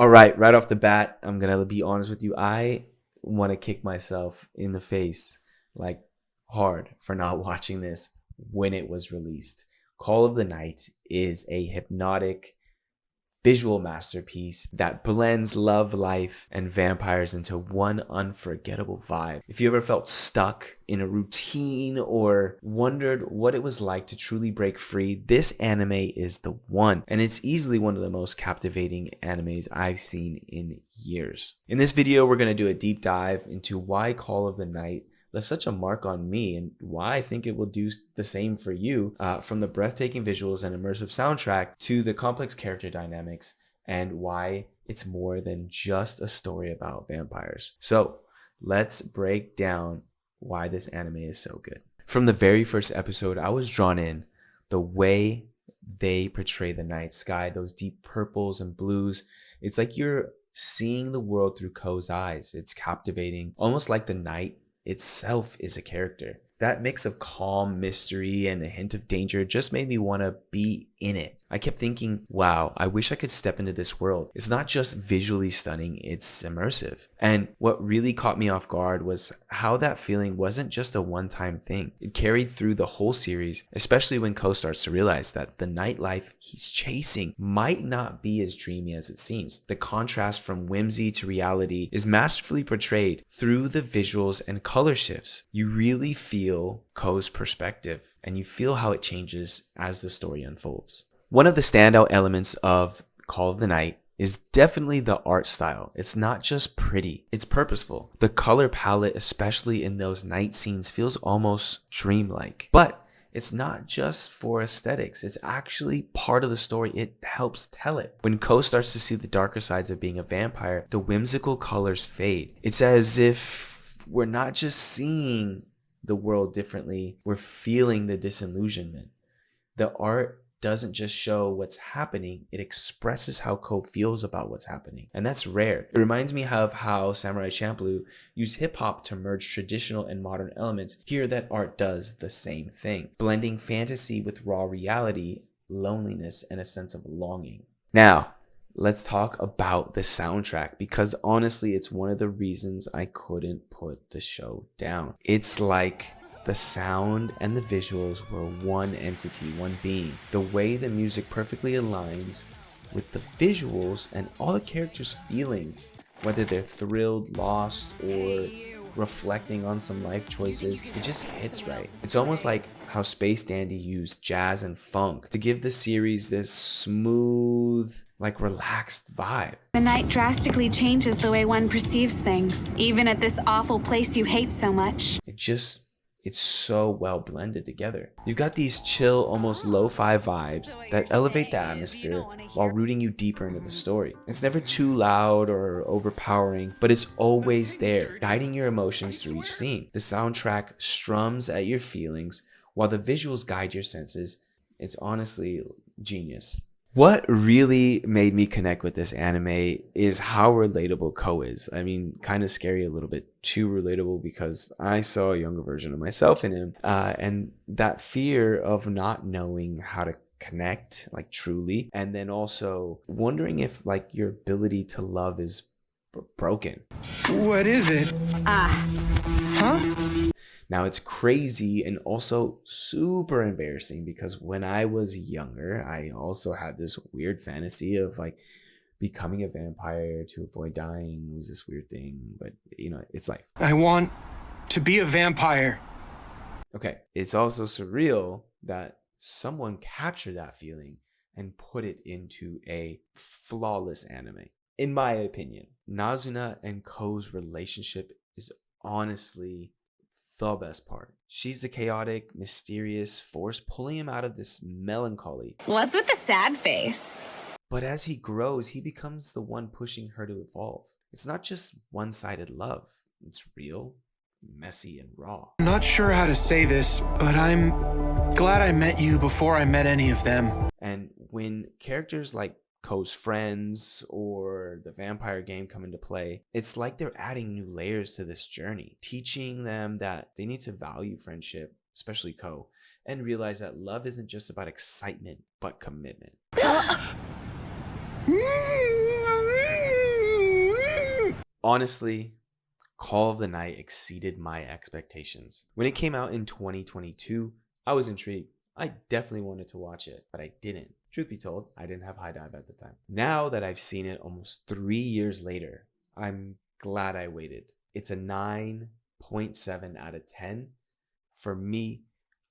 All right off the bat, I'm gonna be honest with you. I want to kick myself in the face, like hard, for not watching this when it was released. Call of the Night is a hypnotic visual masterpiece that blends love, life, and vampires into one unforgettable vibe. If you ever felt stuck in a routine or wondered what it was like to truly break free, this anime is the one. And it's easily one of the most captivating animes I've seen in years. In this video, we're going to do a deep dive into why Call of the Night left such a mark on me and why I think it will do the same for you, from the breathtaking visuals and immersive soundtrack to the complex character dynamics, and why it's more than just a story about vampires. So let's break down why this anime is so good. From the very first episode, I was drawn in. The way they portray the night sky, those deep purples and blues, it's like you're seeing the world through Ko's eyes. It's captivating, almost like the night itself is a character. That mix of calm, mystery, and a hint of danger just made me want to be in it. I kept thinking, wow, I wish I could step into this world. It's not just visually stunning, it's immersive. And what really caught me off guard was how that feeling wasn't just a one-time thing. It carried through the whole series, especially when Ko starts to realize that the nightlife he's chasing might not be as dreamy as it seems. The contrast from whimsy to reality is masterfully portrayed through the visuals and color shifts. You really feel Ko's perspective, and you feel how it changes as the story unfolds. One of the standout elements of Call of the Night is definitely the art style. It's not just pretty, it's purposeful. The color palette, especially in those night scenes, feels almost dreamlike. But it's not just for aesthetics, it's actually part of the story. It helps tell it. When Ko starts to see the darker sides of being a vampire, the whimsical colors fade. It's as if we're not just seeing the world differently, we're feeling the disillusionment. The art doesn't just show what's happening, it expresses how Ko feels about what's happening. And that's rare. It reminds me of how Samurai Champloo used hip-hop to merge traditional and modern elements. Here, that art does the same thing, blending fantasy with raw reality, loneliness, and a sense of longing. Now, let's talk about the soundtrack, because honestly, it's one of the reasons I couldn't put the show down. It's like the sound and the visuals were one entity, one being. The way the music perfectly aligns with the visuals and all the characters' feelings, whether they're thrilled, lost, or reflecting on some life choices, it just hits right. It's almost like how Space Dandy used jazz and funk to give the series this smooth, like relaxed vibe. The night drastically changes the way one perceives things, even at this awful place you hate so much. It's so well blended together. You've got these chill, almost lo-fi vibes that elevate the atmosphere while rooting you deeper into the story. It's never too loud or overpowering, but it's always there, guiding your emotions through each scene. The soundtrack strums at your feelings while the visuals guide your senses. It's honestly genius. What really made me connect with this anime is how relatable Ko is. I mean, kind of scary, a little bit too relatable, because I saw a younger version of myself in him. And that fear of not knowing how to connect, like truly, and then also wondering if like your ability to love is broken. What is it? Huh? Now, it's crazy and also super embarrassing, because when I was younger, I also had this weird fantasy of like becoming a vampire to avoid dying. It was this weird thing, but you know, it's life. I want to be a vampire. Okay, it's also surreal that someone captured that feeling and put it into a flawless anime. In my opinion, Nazuna and Ko's relationship is honestly the best part. She's the chaotic, mysterious force pulling him out of this melancholy. What's with the sad face? But as he grows, he becomes the one pushing her to evolve. It's not just one-sided love. It's real, messy, and raw. I'm not sure how to say this, but I'm glad I met you before I met any of them. And when characters like Ko's friends or the vampire game come into play, it's like they're adding new layers to this journey, teaching them that they need to value friendship, especially Ko, and realize that love isn't just about excitement, but commitment. Honestly, Call of the Night exceeded my expectations. When it came out in 2022, I was intrigued. I definitely wanted to watch it, but I didn't. Truth be told, I didn't have High Dive at the time. Now that I've seen it almost 3 years later, I'm glad I waited. It's a 9.7 out of 10. For me,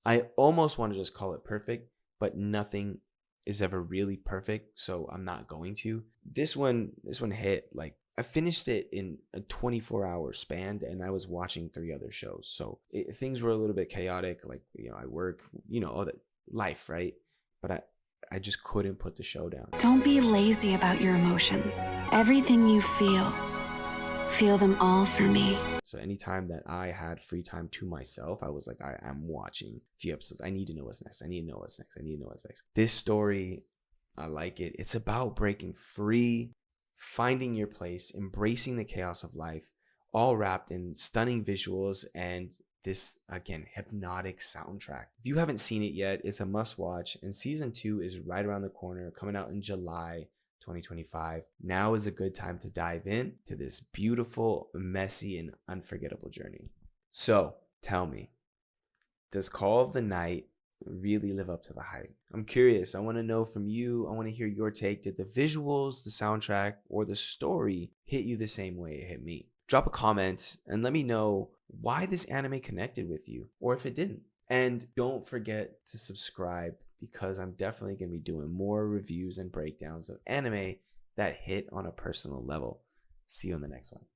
I almost want to just call it perfect, but nothing is ever really perfect, so I'm not going to. This one hit. Like, I finished it in a 24-hour span, and I was watching 3 other shows. So things were a little bit chaotic. Like, I work, all that life, right? But I just couldn't put the show down. Don't be lazy about your emotions. Everything you feel them all for me. So anytime that I had free time to myself, I was like, all right, I'm watching a few episodes. I need to know what's next. I need to know what's next. I need to know what's next. This story, I like it. It's about breaking free, finding your place, embracing the chaos of life, all wrapped in stunning visuals and this, again, hypnotic soundtrack. If you haven't seen it yet, it's a must watch, and season 2 is right around the corner, coming out in July 2025. Now is a good time to dive in to this beautiful, messy, and unforgettable journey. So tell me, does Call of the Night really live up to the hype? I'm curious. I want to know from you. I want to hear your take. Did the visuals, the soundtrack, or the story hit you the same way it hit me? Drop a comment and let me know why this anime connected with you, or if it didn't. And don't forget to subscribe, because I'm definitely going to be doing more reviews and breakdowns of anime that hit on a personal level. See you in the next one.